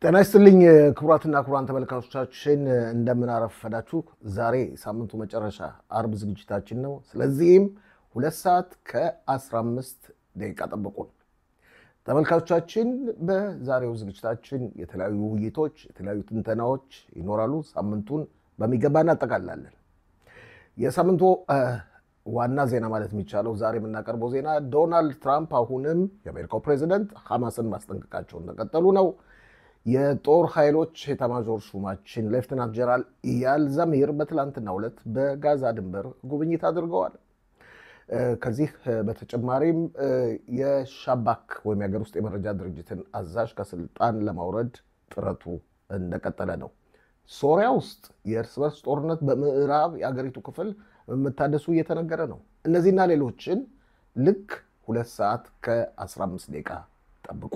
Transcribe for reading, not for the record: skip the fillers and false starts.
ጤና ይስጥልኝ ክቡራትና ክቡራን ተመልካቾቻችን እንደምን አረፈዳችሁ። ዛሬ ሳምንቱ መጨረሻ አርብ ዝግጅታችን ነው። ስለዚህም 2 ሰዓት ከ15 ደቂቃ ጠብቁን። ተመልካቾቻችን በዛሬው ዝግጅታችን የተለያዩ ውይይቶች፣ የተለያዩ ትንተናዎች ይኖራሉ። ሳምንቱን በሚገባ እናጠቃልላለን። የሳምንቱ ዋና ዜና ማለት የሚቻለው ዛሬ የምናቀርበው ዜና ዶናልድ ትራምፕ አሁንም የአሜሪካው ፕሬዝዳንት ሐማስን ማስጠንቀቃቸውን እንደቀጠሉ ነው። የጦር ኃይሎች ኤታማዦር ሹማችን ሌፍተናንት ጀነራል ኢያል ዛሚር በትላንትናው ዕለት በጋዛ ድንበር ጉብኝት አድርገዋል። ከዚህ በተጨማሪም የሻባክ ወይም የሀገር ውስጥ የመረጃ ድርጅትን አዛዥ ከስልጣን ለማውረድ ጥረቱ እንደቀጠለ ነው። ሶሪያ ውስጥ የእርስ በርስ ጦርነት በምዕራብ የአገሪቱ ክፍል መታደሱ እየተነገረ ነው። እነዚህና ሌሎችን ልክ 2 ሰዓት ከ15 ደቂቃ ጠብቁ።